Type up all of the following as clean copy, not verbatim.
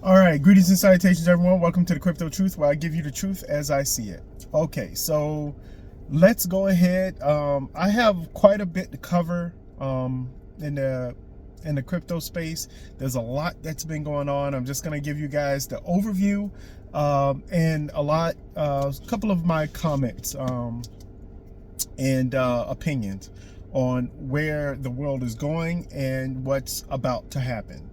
All right, greetings and salutations, everyone. Welcome to the Crypto Truth, where I give you the truth as I see it. Okay, so let's go ahead. I have quite a bit to cover in the crypto space. There's a lot that's been going on. I'm just gonna give you guys the overview and a couple of my comments and opinions on where the world is going and what's about to happen.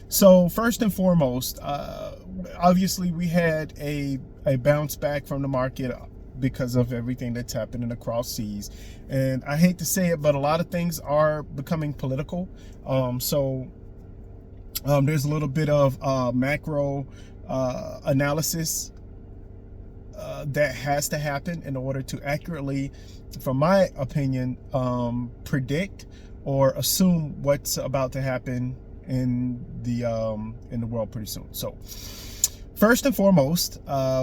So first and foremost, obviously we had a bounce back from the market because of everything that's happening across seas. And I hate to say it, but a lot of things are becoming political. There's a little bit of macro analysis that has to happen in order to accurately, from my opinion, predict or assume what's about to happen in the world pretty soon. So first and foremost,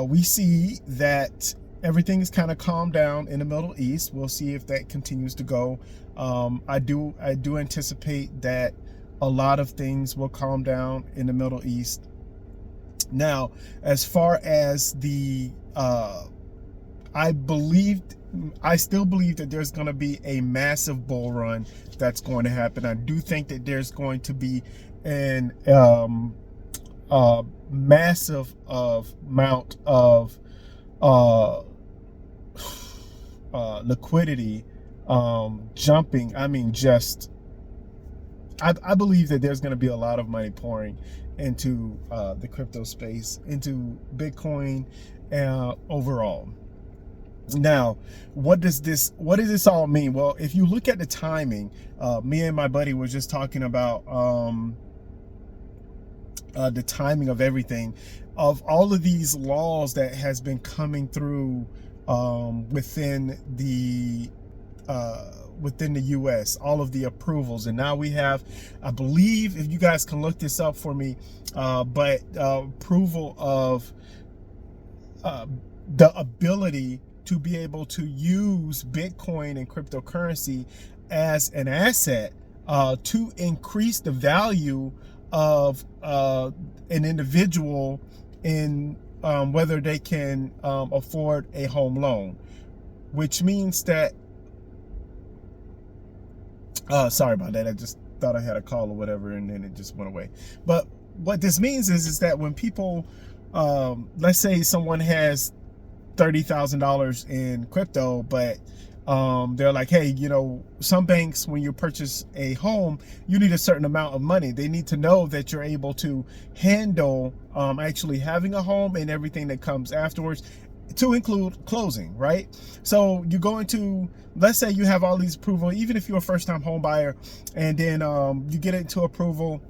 we see that everything is kind of calmed down in the Middle East. We'll see if that continues to go. I do anticipate that a lot of things will calm down in the Middle East. Now, as far as the I still believe that there's going to be a massive bull run that's going to happen. I do think that there's going to be an massive amount of liquidity jumping. I mean, I believe that there's going to be a lot of money pouring into the crypto space, into Bitcoin overall. Now, what does this all mean? Well, if you look at the timing, me and my buddy were just talking about the timing of everything, of all of these laws that has been coming through within the US, all of the approvals. And now we have, I believe, if you guys can look this up for me, but approval of the ability to be able to use Bitcoin and cryptocurrency as an asset to increase the value of an individual in whether they can afford a home loan, which means that sorry about that, I just thought I had a call or whatever and then it just went away. But what this means is that when people, let's say someone has $30,000 in crypto, but they're like, hey, you know, some banks, when you purchase a home, you need a certain amount of money. They need to know that you're able to handle actually having a home and everything that comes afterwards, to include closing, right? So you go into, let's say you have all these approval, even if you're a first-time home buyer, and then you get into approval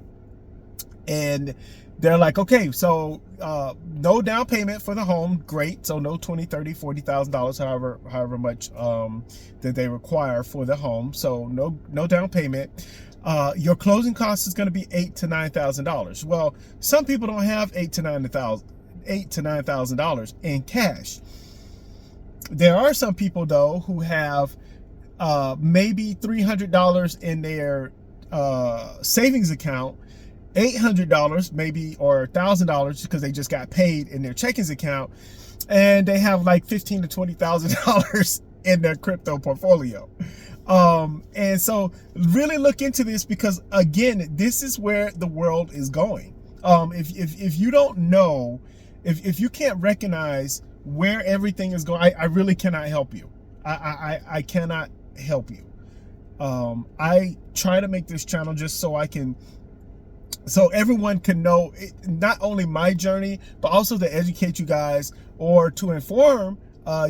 and they're like, okay, so no down payment for the home, great. So no $20,000, $30,000, $40,000, however much that they require for the home. So no down payment. Your closing cost is going to be $8,000 to $9,000. Well, some people don't have $8,000 to $9,000 in cash. There are some people though who have maybe $300 in their savings account, $800 maybe, or $1,000 because they just got paid in their checkings account, and they have like $15,000 to $20,000 in their crypto portfolio. And so really look into this, because again, this is where the world is going. If you don't know, if you can't recognize where everything is going, I really cannot help you. I cannot help you. I try to make this channel just so everyone can know not only my journey, but also to educate you guys, or to inform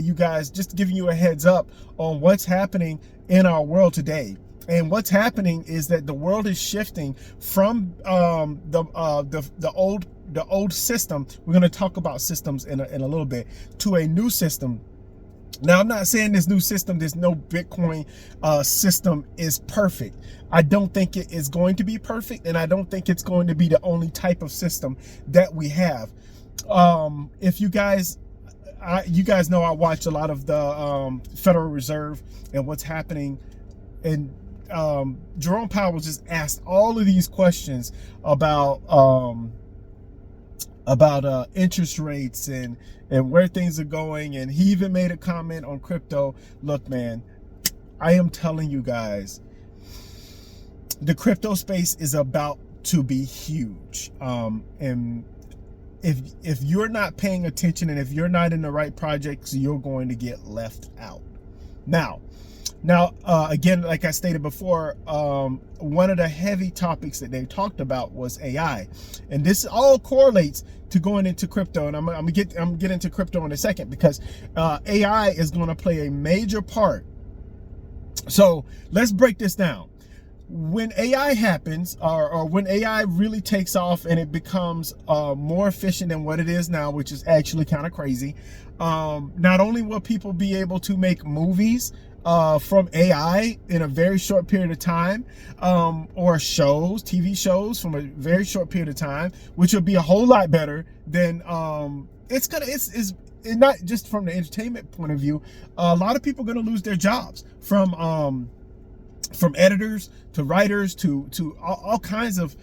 you guys, just giving you a heads up on what's happening in our world today. And what's happening is that the world is shifting from the old system. We're going to talk about systems in a little bit, to a new system. Now, I'm not saying this new system, this no Bitcoin system is perfect. I don't think it is going to be perfect, and I don't think it's going to be the only type of system that we have. If you guys know, I watch a lot of the Federal Reserve and what's happening, and Jerome Powell just asked all of these questions about about interest rates and where things are going, and he even made a comment on crypto. Look, man, I am telling you guys, the crypto space is about to be huge, and if you're not paying attention and if you're not in the right projects, you're going to get left out. Now, again, like I stated before, one of the heavy topics that they talked about was AI, and this all correlates to going into crypto. And I'm gonna get into crypto in a second, because AI is going to play a major part. So let's break this down. When AI happens, or when AI really takes off and it becomes more efficient than what it is now, which is actually kind of crazy, not only will people be able to make movies from AI in a very short period of time, or shows, TV shows from a very short period of time, which will be a whole lot better than it's not just from the entertainment point of view. A lot of people are going to lose their jobs, from editors to writers to all kinds of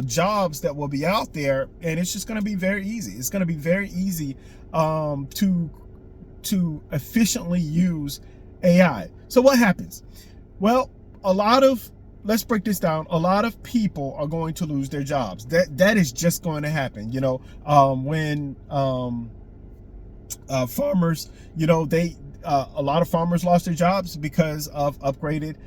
jobs that will be out there, and it's just going to be very easy. It's going to be very easy to efficiently use AI. So what happens? Well, let's break this down. A lot of people are going to lose their jobs. That is just going to happen. You know, when farmers, you know, a lot of farmers lost their jobs because of upgraded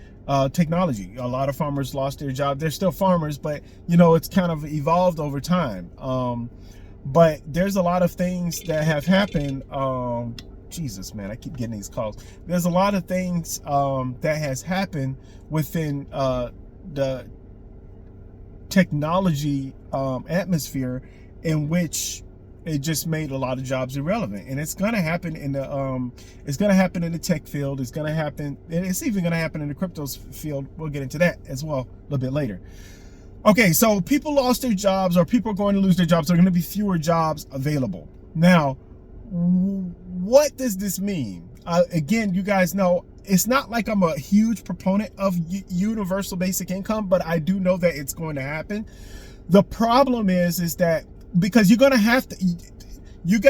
technology. A lot of farmers lost their job. They're still farmers, but you know, it's kind of evolved over time. But there's a lot of things that have happened. Jesus, man, I keep getting these calls. There's a lot of things that has happened within the technology atmosphere, in which it just made a lot of jobs irrelevant. And it's going to happen in the tech field. It's going to happen, and it's even going to happen in the crypto field. We'll get into that as well a little bit later. Okay, so people lost their jobs, or people are going to lose their jobs. There are going to be fewer jobs available. Now, what does this mean? Again, you guys know, it's not like I'm a huge proponent of universal basic income, but I do know that it's going to happen. The problem is that because you're going to have to, you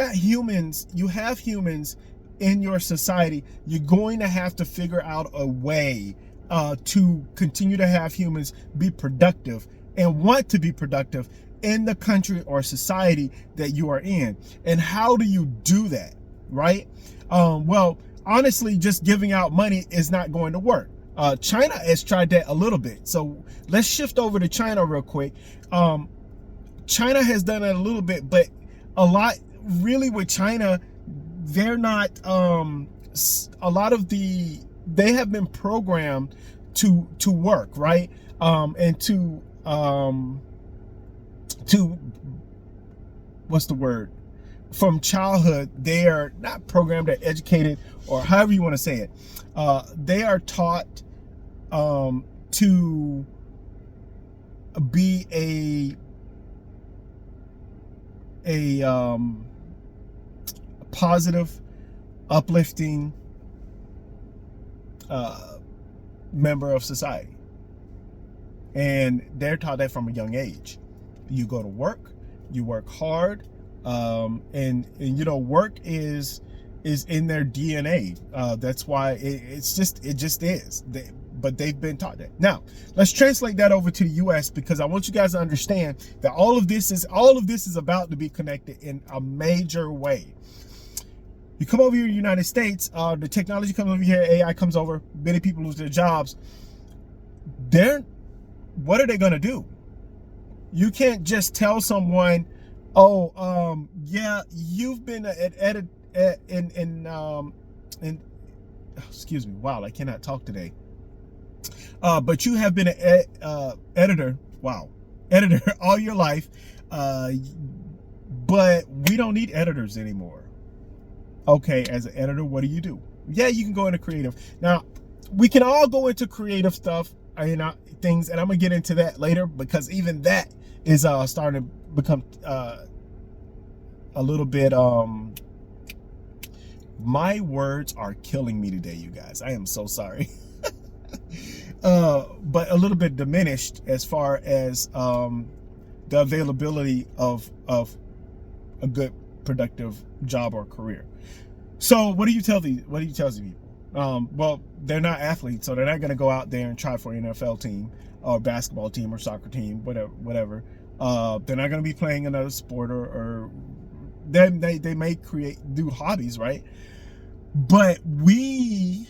have humans in your society, you're going to have to figure out a way to continue to have humans be productive and want to be productive in the country or society that you are in. And how do you do that, right? Well, honestly, just giving out money is not going to work. China has tried that a little bit. So let's shift over to China real quick. China has done it a little bit, but a lot really with China, they're not, they have been programmed to work, right? And to what's the word? From childhood, they are not programmed or educated, or however you want to say it. They are taught to be a positive, uplifting member of society. And they're taught that from a young age. You go to work, you work hard, and you know, work is in their DNA. That's why it just is. But they've been taught that. Now, let's translate that over to the US, because I want you guys to understand that all of this is about to be connected in a major way. You come over here to the United States, the technology comes over here, AI comes over, many people lose their jobs. What are they gonna do? You can't just tell someone, oh, yeah, you've been excuse me, wow, I cannot talk today. But you have been an editor all your life, but we don't need editors anymore. Okay, as an editor, what do you do? Yeah, you can go into creative. Now, we can all go into creative stuff, things, and I'm gonna get into that later, because even that is starting to become a little bit. My words are killing me today, you guys. I am so sorry. But a little bit diminished as far as the availability of a good productive job or career. So what do you tell these people? Well, they're not athletes, so they're not going to go out there and try for an NFL team or basketball team or soccer team, whatever. They're not going to be playing another sport, or they may do hobbies, right? But we,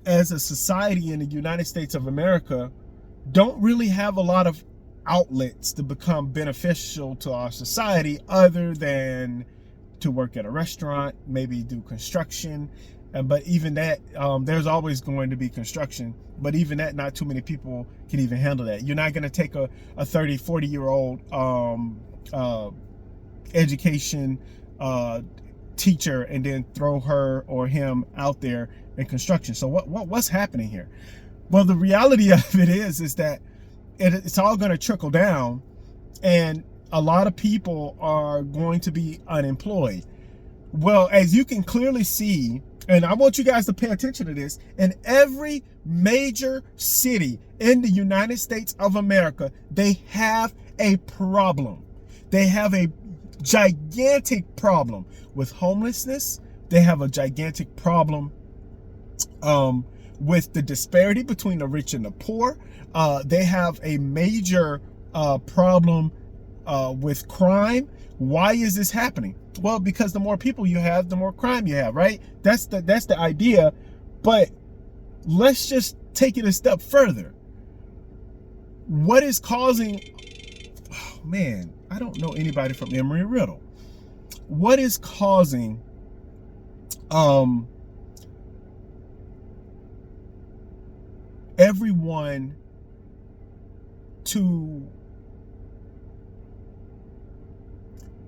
as a society in the United States of America, don't really have a lot of outlets to become beneficial to our society other than to work at a restaurant, maybe do construction. But even that, there's always going to be construction. But even that, not too many people can even handle that. You're not going to take a 30, 40-year-old education teacher and then throw her or him out there in construction. So what's happening here? Well, the reality of it is that it's all going to trickle down, and a lot of people are going to be unemployed. Well, as you can clearly see, and I want you guys to pay attention to this, in every major city in the United States of America, they have a problem. They have a gigantic problem with homelessness. They have a gigantic problem with the disparity between the rich and the poor. They have a major problem with crime. Why is this happening? Well, because the more people you have, the more crime you have, right? That's the idea. But let's just take it a step further. What is causing, oh man, I don't know anybody from Emory-Riddle. What is causing everyone to,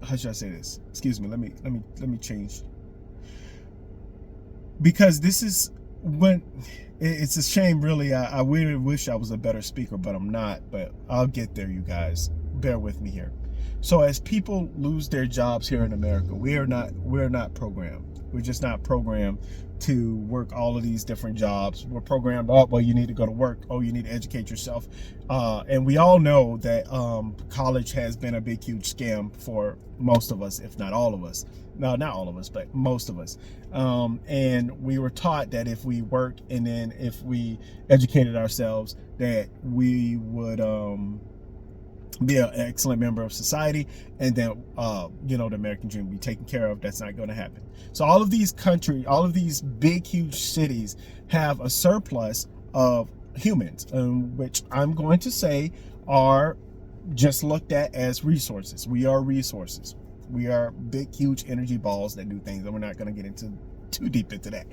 how should I say this? Excuse me. Let me change. Because this is when it's a shame, really. I really wish I was a better speaker, but I'm not. But I'll get there, you guys. Bear with me here. So as people lose their jobs here in America, we're not programmed. We're just not programmed to work all of these different jobs. We're programmed, oh, well, you need to go to work. Oh, you need to educate yourself. And we all know that college has been a big, huge scam for most of us, if not all of us. No, not all of us, but most of us. And we were taught that if we worked and then if we educated ourselves, that we would be an excellent member of society, and then the American dream be taken care of. That's not going to happen. So all of these big, huge cities have a surplus of humans, which I'm going to say are just looked at as resources. We are resources. We are big, huge energy balls that do things, and we're not going to get into too deep into that.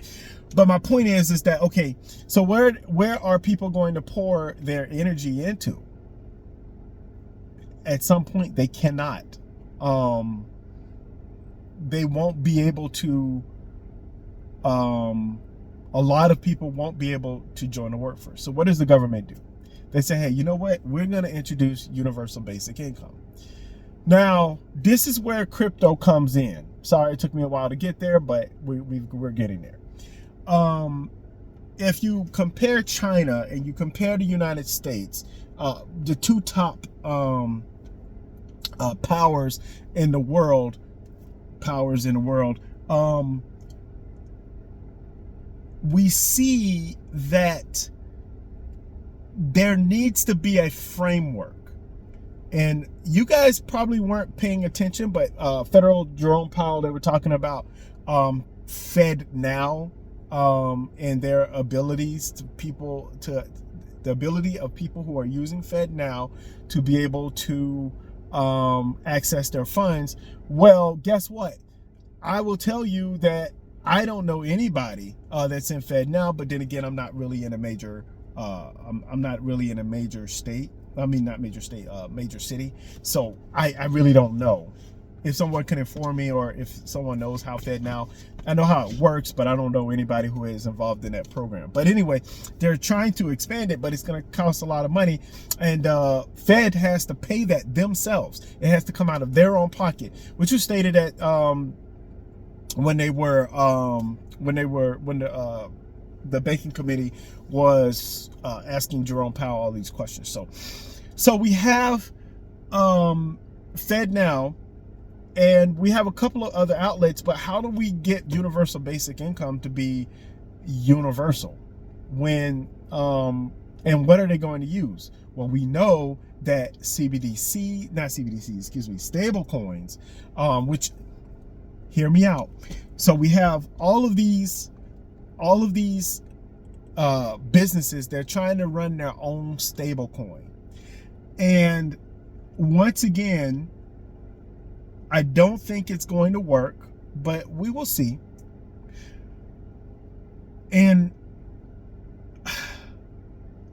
But my point is that, okay, so where are people going to pour their energy into? At some point, they cannot. They won't be able to. A lot of people won't be able to join the workforce. So what does the government do? They say, hey, you know what? We're going to introduce universal basic income. Now, this is where crypto comes in. Sorry, it took me a while to get there, but we're getting there. If you compare China and you compare the United States, the two top powers in the world, we see that there needs to be a framework. And you guys probably weren't paying attention, but Federal Jerome Powell, they were talking about Fed Now and their abilities the ability of people who are using Fed Now to be able to access their funds. Well, guess what? I will tell you that I don't know anybody that's in Fed Now, but then again, I'm not really in a major I'm not really in a major state. I mean, not major state, major city. So I really don't know. If someone can inform me, or if someone knows how Fed Now, I know how it works, but I don't know anybody who is involved in that program. But anyway, they're trying to expand it, but it's going to cost a lot of money. And Fed has to pay that themselves. It has to come out of their own pocket, which was stated at when the banking committee was asking Jerome Powell all these questions. So we have FedNow, and we have a couple of other outlets, but how do we get universal basic income to be universal when and what are they going to use? Well, we know that stable coins, which, hear me out. So we have all of these businesses, they're trying to run their own stable coin. And once again, I don't think it's going to work, but we will see. And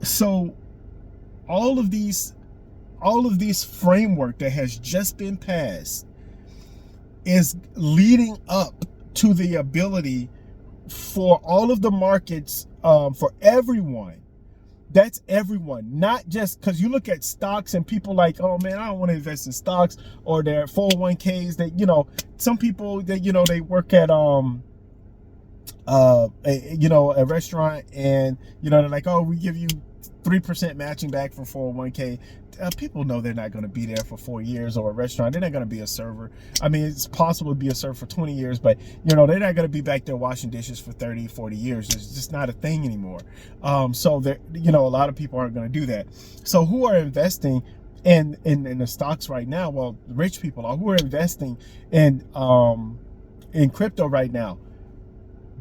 so all of these framework that has just been passed is leading up to the ability for all of the markets, for everyone. That's everyone, not just because you look at stocks and people like, oh man, I don't want to invest in stocks, or their 401ks that, you know, some people that, you know, they work at a restaurant, and, you know, they're like, oh, we give you 3% matching back for 401k. People know they're not going to be there for 4 years, or a restaurant, they're not going to be a server. I mean, it's possible to be a server for 20 years, but, you know, they're not going to be back there washing dishes for 30, 40 years. It's just not a thing anymore. So there, you know, a lot of people aren't going to do that. So who are investing in the stocks right now? Well, rich people are. Who are investing in crypto right now?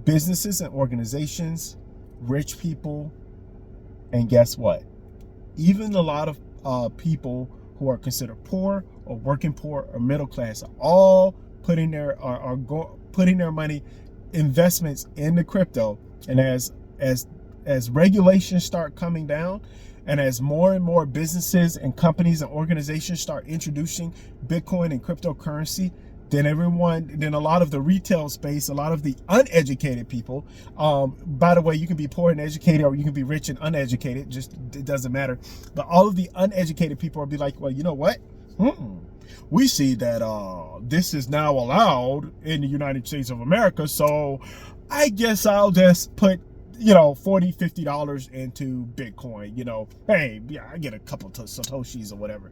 Businesses and organizations, rich people, and guess what? Even a lot of people who are considered poor or working poor or middle class are all putting their money, investments into crypto. And as regulations start coming down, and as more and more businesses and companies and organizations start introducing Bitcoin and cryptocurrency, then a lot of the retail space, a lot of the uneducated people, by the way, you can be poor and educated, or you can be rich and uneducated, just, it doesn't matter. But all of the uneducated people will be like, well, you know what? We see that this is now allowed in the United States of America, so I guess I'll just put, you know, $40, $50 into Bitcoin. You know, hey, yeah, I get a couple of Satoshis or whatever.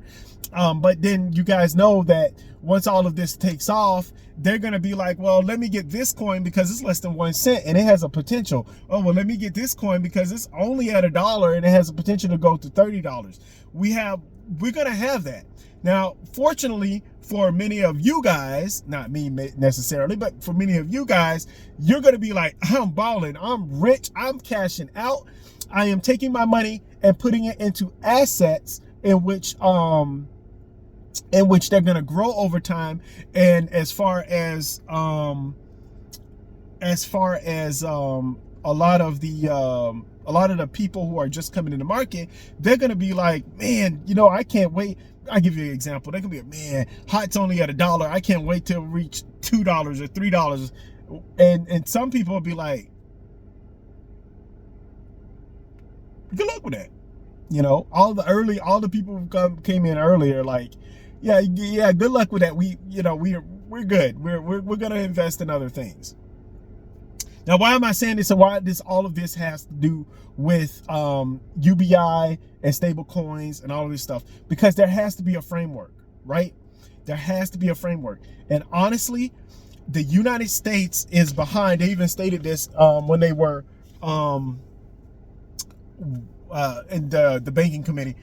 But then you guys know that once all of this takes off, they're going to be like, well, let me get this coin because it's less than 1 cent and it has a potential. Oh, well, let me get this coin because it's only at $1 and it has a potential to go to $30. We're going to have that. Now, fortunately for many of you guys, not me necessarily, but for many of you guys, you're going to be like, I'm balling, I'm rich, I'm cashing out. I am taking my money and putting it into assets in which they're going to grow over time. And as far as a lot of the people who are just coming in the market, they're going to be like, man, you know, I can't wait. I'll give you an example. They can be, man, hot's only at $1. I can't wait till reach $2 or $3. And some people will be like, good luck with that. You know, all the people who came in earlier, like, yeah, good luck with that. We're good. We're gonna invest in other things. Now, why am I saying this, and why all of this has to do with UBI and stable coins and all of this stuff? Because there has to be a framework, right? There has to be a framework. And honestly, the United States is behind. They even stated this when they were in the banking committee.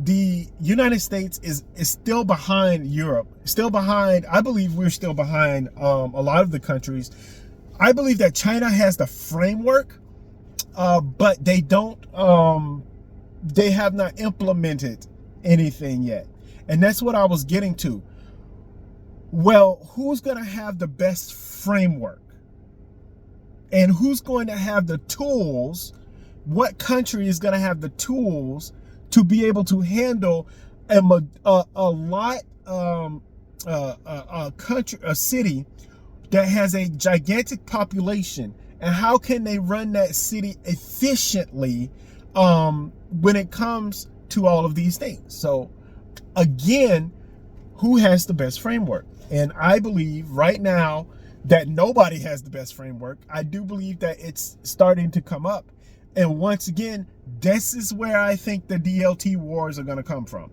The United States is still behind Europe, still behind. I believe we're still behind a lot of the countries. I believe that China has the framework, but they don't, they have not implemented anything yet. And that's what I was getting to. Well, who's going to have the best framework? And who's going to have the tools? What country is going to have the tools to be able to handle a city that has a gigantic population, and how can they run that city efficiently when it comes to all of these things? So again, who has the best framework? And I believe right now that nobody has the best framework. I do believe that it's starting to come up. And once again, this is where I think the DLT wars are going to come from.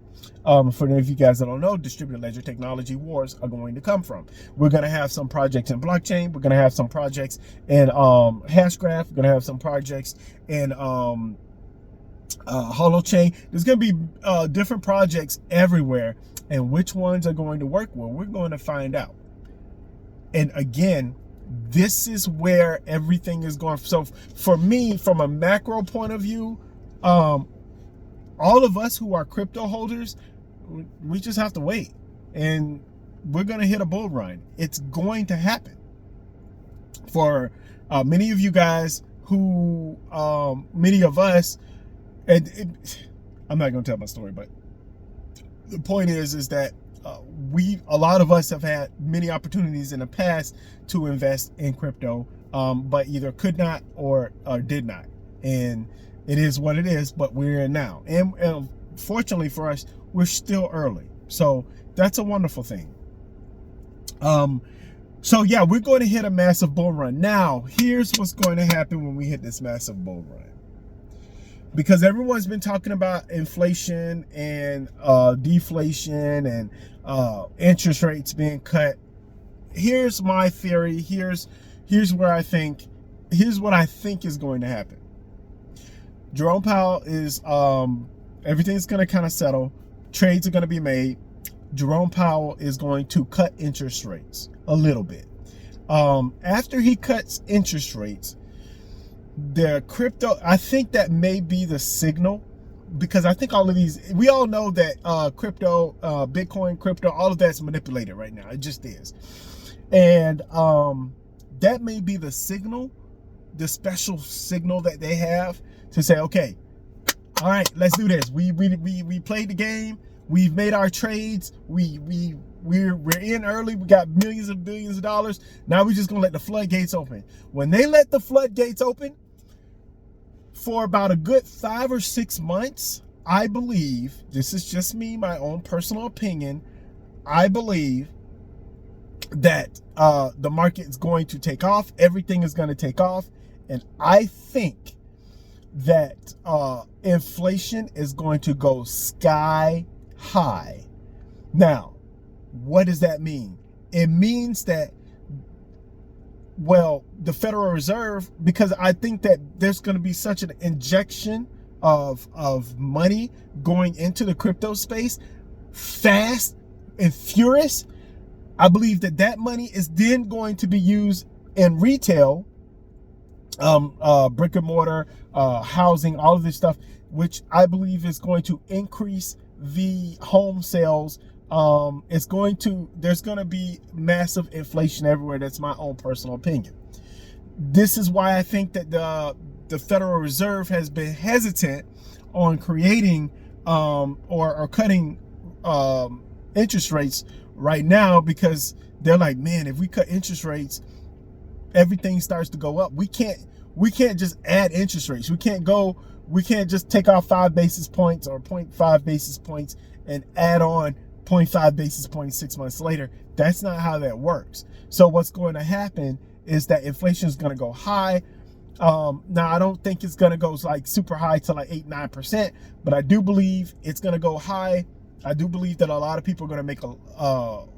For any of you guys that don't know, distributed ledger technology wars are going to come from. We're going to have some projects in blockchain. We're going to have some projects in Hashgraph. We're going to have some projects in Holochain. There's going to be different projects everywhere. And which ones are going to work well, we're going to find out. And again, this is where everything is going. So for me, from a macro point of view, all of us who are crypto holders, we just have to wait, and we're going to hit a bull run. It's going to happen. For many of you guys who, many of us, and I'm not going to tell my story, but the point is that a lot of us have had many opportunities in the past to invest in crypto, but either could not or did not. And it is what it is, but we're in now. And fortunately for us, we're still early. So that's a wonderful thing. So yeah, we're going to hit a massive bull run. Now, here's what's going to happen when we hit this massive bull run. Because everyone's been talking about inflation and deflation and interest rates being cut. Here's my theory. Here's what I think is going to happen. Jerome Powell is everything's going to kind of settle. Trades are going to be made. Jerome Powell is going to cut interest rates a little bit. After he cuts interest rates, the crypto, I think that may be the signal, because I think all of these, we all know that crypto, Bitcoin, crypto, all of that's manipulated right now. It just is. And that may be the signal, the special signal that they have to say, okay, all right, let's do this. We played the game. We've made our trades. We're in early. We got millions and billions of dollars. Now we're just gonna let the floodgates open. When they let the floodgates open for about a good 5 or 6 months, I believe, this is just me, my own personal opinion, I believe that the market is going to take off. Everything is going to take off. And I think that inflation is going to go sky high. Now, what does that mean? It means that, well, the Federal Reserve, because I think that there's going to be such an injection of money going into the crypto space fast and furious. I believe that that money is then going to be used in retail, brick and mortar, housing, all of this stuff, which I believe is going to increase the home sales. There's going to be massive inflation everywhere. That's my own personal opinion. This is why I think that the Federal Reserve has been hesitant on creating or cutting interest rates right now, because they're like, man, if we cut interest rates, everything starts to go up. We can't just add interest rates. We can't just take off 5 basis points or 0.5 basis points and add on 0.5 basis points 6 months later. That's not how that works. So what's going to happen is that inflation is going to go high. Now, I don't think it's going to go like super high to like 8-9%, but I do believe it's going to go high. I do believe that a lot of people are going to make a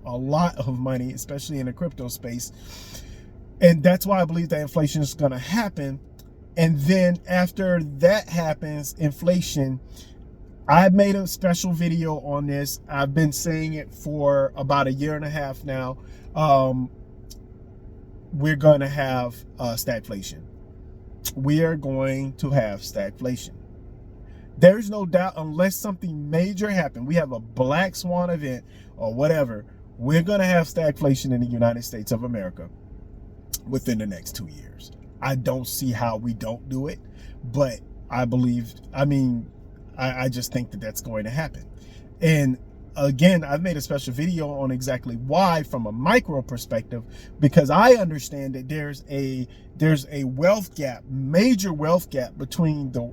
lot of money, especially in the crypto space. And that's why I believe that inflation is going to happen. And then after that happens, inflation, I made a special video on this. I've been saying it for about 1.5 years now. We're going to have stagflation. We are going to have stagflation. There's no doubt, unless something major happens, we have a black swan event or whatever, we're going to have stagflation in the United States of America within the next 2 years. I don't see how we don't do it, but I just think that that's going to happen. And again, I've made a special video on exactly why from a micro perspective, because I understand that there's a wealth gap, major wealth gap between the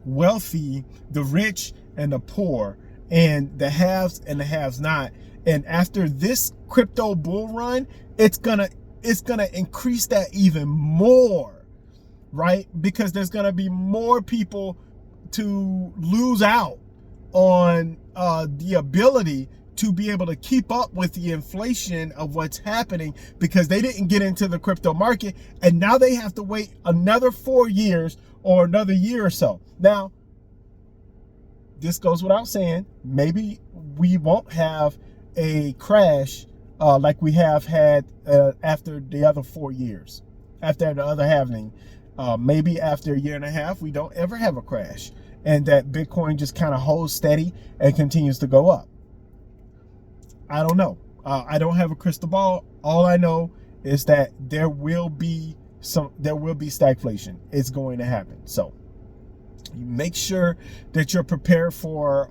wealthy, the rich and the poor, and the haves and the haves not. And after this crypto bull run, it's gonna increase that even more, right? Because there's going to be more people to lose out on the ability to be able to keep up with the inflation of what's happening because they didn't get into the crypto market, and now they have to wait another 4 years or another year or so. Now, this goes without saying, maybe we won't have a crash like we have had after the other 4 years, after the other halving. Maybe after a year and a half, we don't ever have a crash, and that Bitcoin just kind of holds steady and continues to go up. I don't know. I don't have a crystal ball. All I know is that there will be stagflation. It's going to happen. So make sure that you're prepared for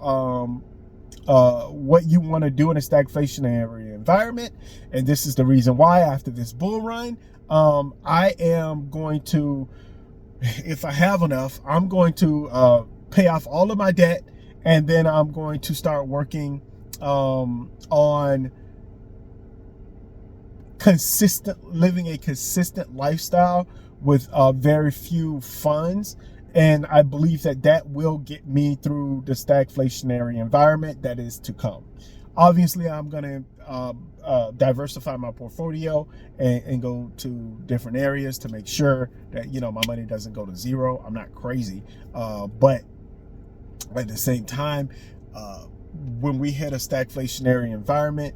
what you want to do in a stagflationary environment. And this is the reason why after this bull run, I am going to, if I have enough, I'm going to pay off all of my debt, and then I'm going to start working on living a consistent lifestyle with very few funds. And I believe that will get me through the stagflationary environment that is to come. Obviously, I'm going to diversify my portfolio and go to different areas to make sure that, my money doesn't go to zero. I'm not crazy. But at the same time, when we hit a stagflationary environment,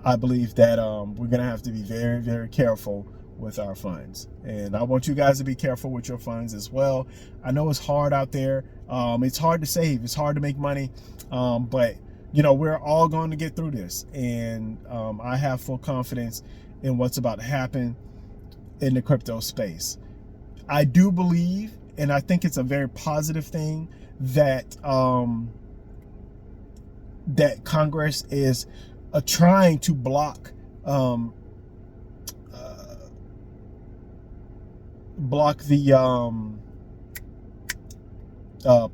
I believe that we're going to have to be very, very careful with our funds. And I want you guys to be careful with your funds as well. I know it's hard out there. It's hard to save. It's hard to make money. But, we're all going to get through this. And I have full confidence in what's about to happen in the crypto space. I do believe, and I think it's a very positive thing, that that Congress is trying to block the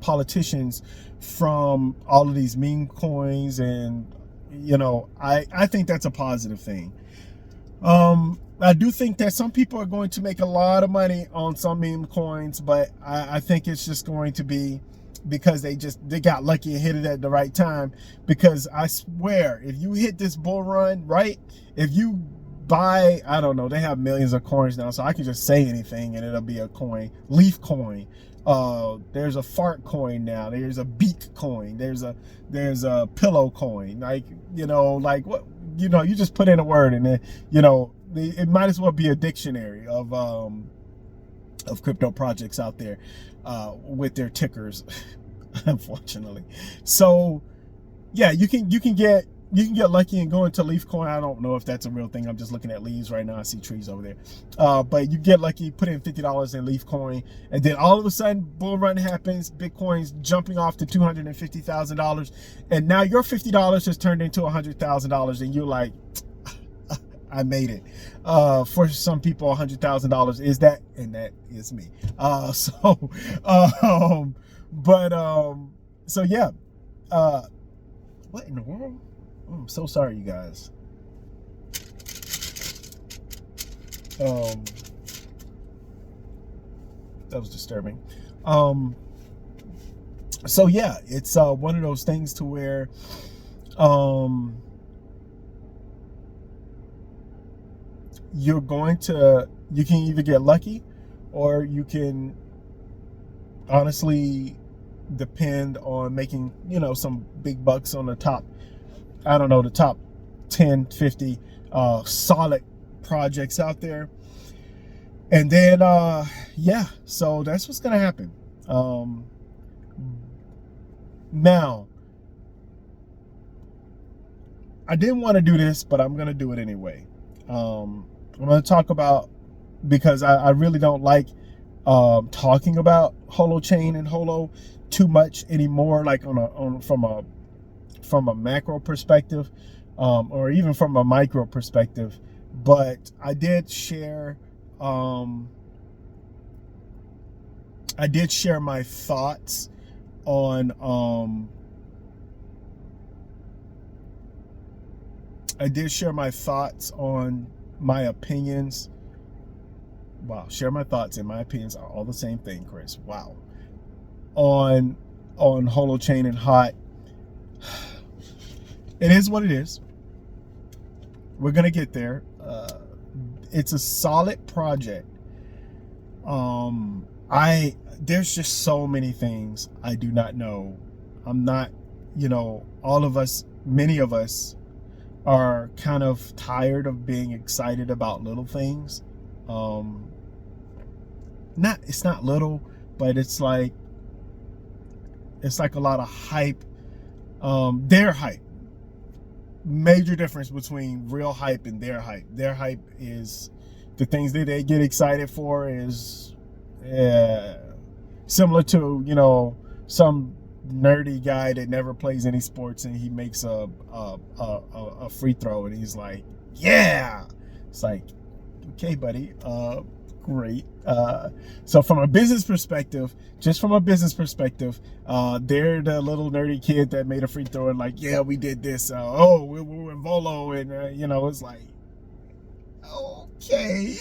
politicians from all of these meme coins, and I think that's a positive thing. I do think that some people are going to make a lot of money on some meme coins, but I think it's just going to be because they got lucky and hit it at the right time. Because I swear, if you hit this bull run, right, if you buy, I don't know, they have millions of coins now, so I can just say anything and it'll be a coin. Leafcoin, there's a fart coin now, there's a beak coin, there's a pillow coin, like what, you just put in a word and then it might as well be a dictionary of crypto projects out there with their tickers, unfortunately. So yeah, you can get lucky and go into Leafcoin. I don't know if that's a real thing. I'm just looking at leaves right now. I see trees over there. But you get lucky, put in $50 in Leafcoin, and then all of a sudden, bull run happens. Bitcoin's jumping off to $250,000, and now your $50 has turned into $100,000, and you're like, I made it. For some people, $100,000 is that, and that is me. So yeah. What in the world? I'm so sorry, you guys. That was disturbing. So yeah, it's one of those things to where you can either get lucky, or you can honestly depend on making some big bucks on the top, I don't know, the top 10, 50 solid projects out there. And then yeah, so that's what's gonna happen. Now, I didn't want to do this, but I'm gonna do it anyway. I'm gonna talk about, because I really don't like talking about holochain and holo too much anymore, like from a macro perspective, or even from a micro perspective. But I did share my thoughts on my opinions wow, share my thoughts and my opinions are all the same thing, Chris. Wow. On Holochain and Hot. It is what it is. We're gonna get there. It's a solid project. There's just so many things I do not know. I'm not, all of us, many of us are kind of tired of being excited about little things. It's not little, but it's like a lot of hype. Their hype. Major difference between real hype and their hype. Their hype is the things that they get excited for is similar to some nerdy guy that never plays any sports and he makes a free throw and he's like, yeah. It's like, okay, buddy, great. So from a business perspective, they're the little nerdy kid that made a free throw and like, yeah, we did this. We were in Vololo, and it's like, okay.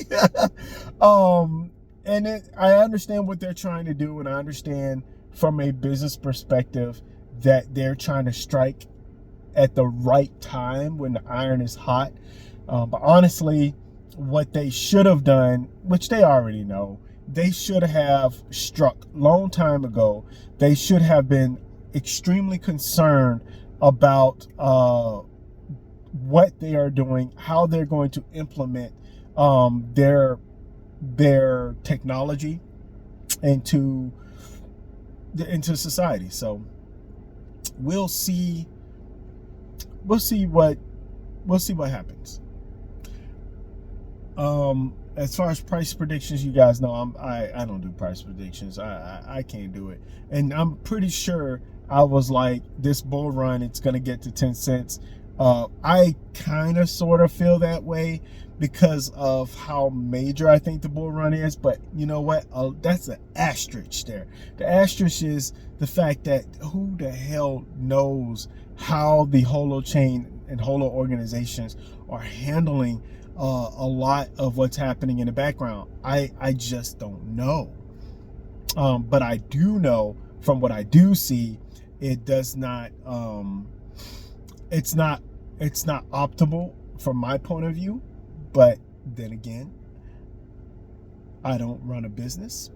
I understand what they're trying to do, and I understand from a business perspective that they're trying to strike at the right time when the iron is hot. But honestly, what they should have done, which they already know, they should have struck long time ago. They should have been extremely concerned about what they are doing, how they're going to implement their technology into society. So we'll see what happens. As far as price predictions, you guys know I don't do price predictions. I can't do it. And I'm pretty sure I was like, this bull run, it's gonna get to 10 cents. I kind of sort of feel that way because of how major I think the bull run is. But you know what? That's an asterisk there. The asterisk is the fact that who the hell knows how the Holochain and Holo organizations are handling a lot of what's happening in the background. I just don't know. But I do know from what I do see, it does not, it's not optimal from my point of view. But then again, I don't run a business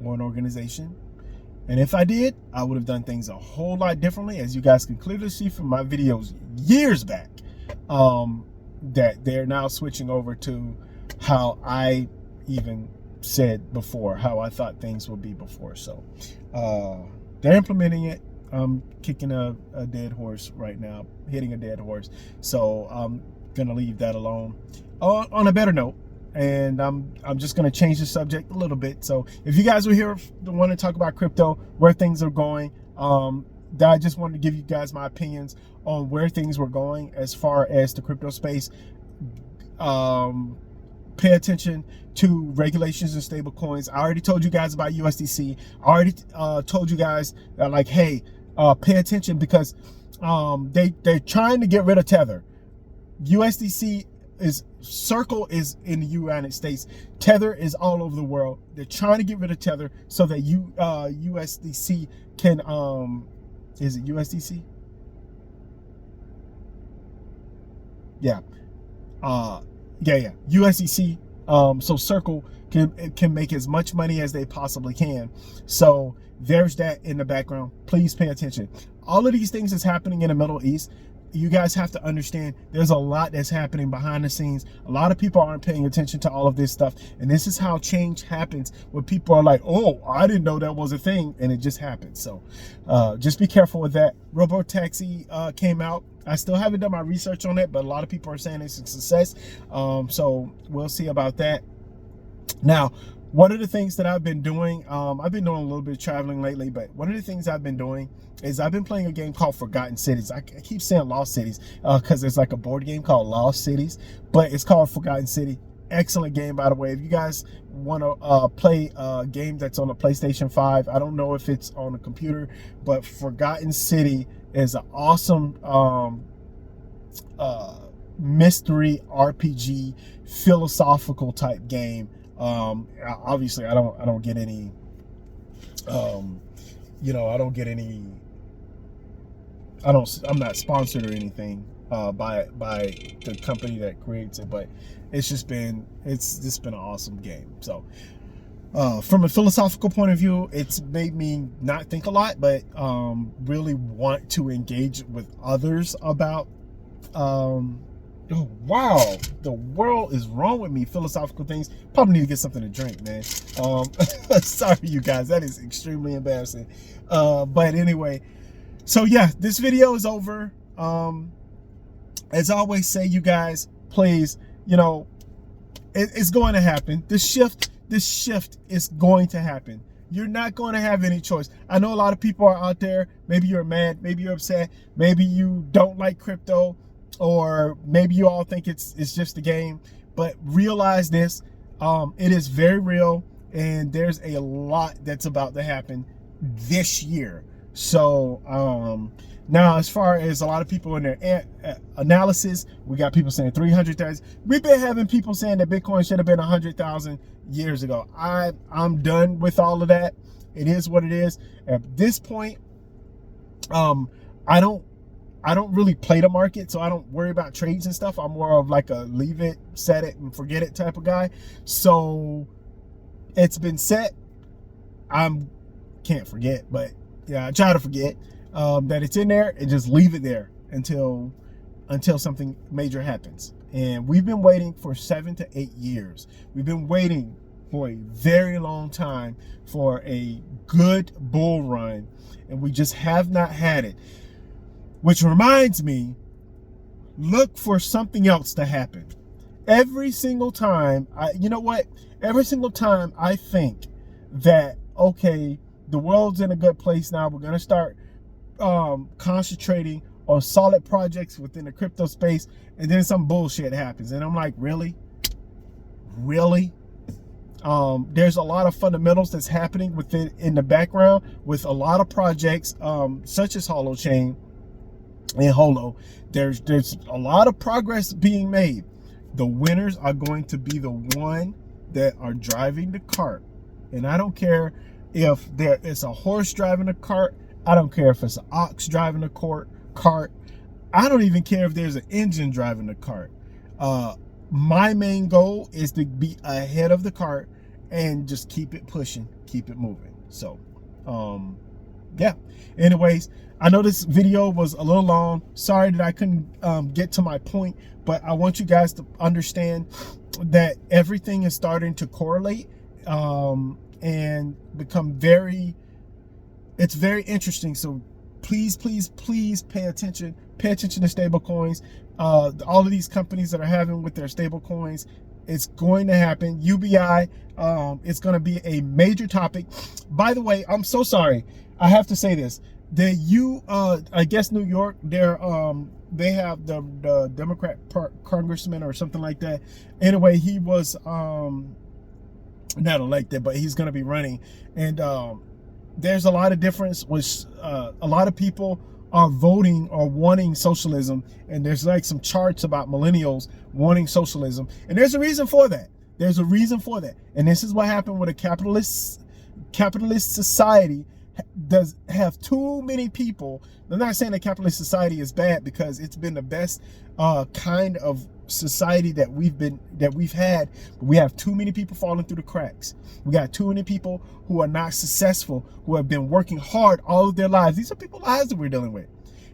or an organization. And if I did, I would have done things a whole lot differently, as you guys can clearly see from my videos years back. That they're now switching over to how I even said before, how I thought things would be before. So they're implementing it. I'm kicking a dead horse right now, hitting a dead horse. So I'm gonna leave that alone. On a better note, and I'm just gonna change the subject a little bit. So if you guys were here to want to talk about crypto, where things are going, I just wanted to give you guys my opinions on where things were going as far as the crypto space. Pay attention to regulations and stable coins. I already told you guys about USDC. I already told you guys that, like, hey, pay attention because they're trying to get rid of Tether. USDC Circle is in the United States. Tether is all over the world. They're trying to get rid of Tether so that USDC can is it USDC? Yeah. USDC. So Circle can make as much money as they possibly can. So there's that in the background. Please pay attention. All of these things is happening in the Middle East. You guys have to understand there's a lot that's happening behind the scenes. A lot of people aren't paying attention to all of this stuff. And this is how change happens, when people are like, oh, I didn't know that was a thing. And it just happens. So just be careful with that. Robotaxi came out. I still haven't done my research on it, but a lot of people are saying it's a success. So we'll see about that. Now, one of the things that I've been doing, I've been doing a little bit of traveling lately, but one of the things I've been doing is I've been playing a game called Forgotten Cities. I keep saying Lost Cities because there's like a board game called Lost Cities, but it's called Forgotten City. Excellent game, by the way. If you guys want to play a game that's on the PlayStation 5, I don't know if it's on the computer, but Forgotten City is an awesome mystery RPG, philosophical type game. Obviously, I don't get any. You know, I don't get any. I'm not sponsored or anything by the company that creates it, but it's just been an awesome game. So from a philosophical point of view, it's made me not think a lot, but really want to engage with others about oh wow, the world is wrong with me. Philosophical things. Probably need to get something to drink, man. Sorry, you guys, that is extremely embarrassing. But anyway, so yeah, this video is over. As I always say, you guys, please, you know, it's going to happen. This shift is going to happen. You're not going to have any choice. I know a lot of people are out there. Maybe you're mad. Maybe you're upset. Maybe you don't like crypto. Or maybe you all think it's just a game, but realize this, it is very real, and there's a lot that's about to happen this year. So now, as far as a lot of people in their analysis, we got people saying 300,000. We've been having people saying that Bitcoin should have been 100,000 years ago. I'm done with all of that. It is what it is. At this point, I don't really play the market, so I don't worry about trades and stuff. I'm more of like a leave it, set it, and forget it type of guy. So it's been set. Can't forget, but yeah, I try to forget that it's in there and just leave it there until something major happens. And we've been waiting for 7 to 8 years. We've been waiting for a very long time for a good bull run, and we just have not had it. Which reminds me, look for something else to happen. Every single time, you know what? Every single time I think that, okay, the world's in a good place now, we're going to start concentrating on solid projects within the crypto space, and then some bullshit happens. And I'm like, really? Really? There's a lot of fundamentals that's happening in the background with a lot of projects, such as Holochain and Holo. There's a lot of progress being made. The winners are going to be the one that are driving the cart. And I don't care if it's a horse driving the cart. I don't care if it's an ox driving the cart. I don't even care if there's an engine driving the cart. My main goal is to be ahead of the cart and just keep it pushing, keep it moving. So, yeah. Anyways, I know this video was a little long. Sorry that I couldn't get to my point, but I want you guys to understand that everything is starting to correlate and become it's very interesting. So please, please, please pay attention. Pay attention to stable coins. All of these companies that are having with their stable coins, it's going to happen. UBI, it's going to be a major topic. By the way, I'm so sorry. I have to say this. I guess New York, they have the Democrat congressman or something like that. Anyway, he was not elected, but he's going to be running. And there's a lot of difference, which a lot of people are voting or wanting socialism. And there's like some charts about millennials wanting socialism. And there's a reason for that. There's a reason for that. And this is what happened with a capitalist society. Does have too many people. I'm not saying that capitalist society is bad, because it's been the best kind of society that we've had, but we have too many people falling through the cracks. We got too many people who are not successful, who have been working hard all of their lives. These are people's lives that we're dealing with.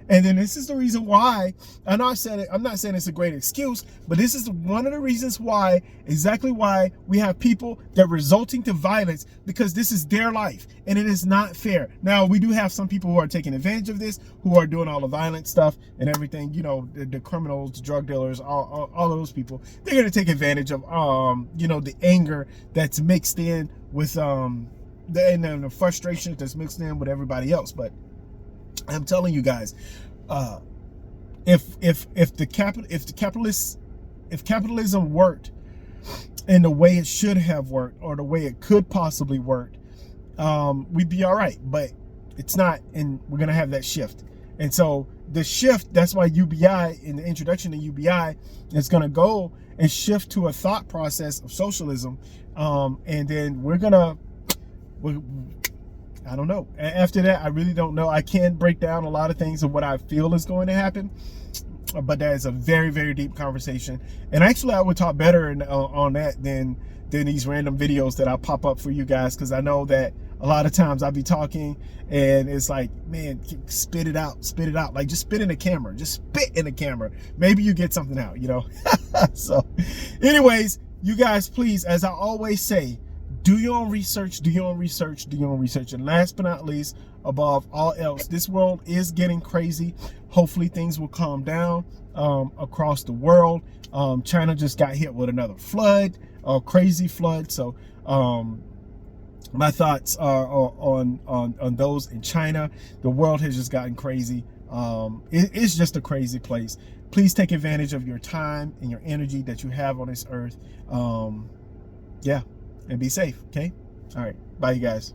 And then this is the reason why, I know I said it, I'm not saying it's a great excuse, but this is one of the reasons why, exactly why we have people that are resulting to violence, because this is their life and it is not fair. Now, we do have some people who are taking advantage of this, who are doing all the violent stuff and everything, you know, the criminals, the drug dealers, all of those people. They're going to take advantage of, you know, the anger that's mixed in with, the frustration that's mixed in with everybody else. But I'm telling you guys, if capitalism worked in the way it should have worked, or the way it could possibly work, we'd be all right. But it's not, and we're gonna have that shift. And so the shift, that's why UBI, in the introduction to UBI, is going to go and shift to a thought process of socialism. And then I don't know. After that, I really don't know. I can't break down a lot of things of what I feel is going to happen, but that is a very, very deep conversation. And actually, I would talk better on that than these random videos that I pop up for you guys, because I know that a lot of times I'll be talking and it's like, man, spit it out, like just spit in the camera, just spit in the camera. Maybe you get something out, you know. So anyways, you guys, please, as I always say, do your own research, do your own research, do your own research. And last but not least, above all else, this world is getting crazy. Hopefully things will calm down across the world. China just got hit with another flood, a crazy flood. So my thoughts are on those in China. The world has just gotten crazy. It's just a crazy place. Please take advantage of your time and your energy that you have on this earth. Yeah, and be safe. Okay. All right. Bye, you guys.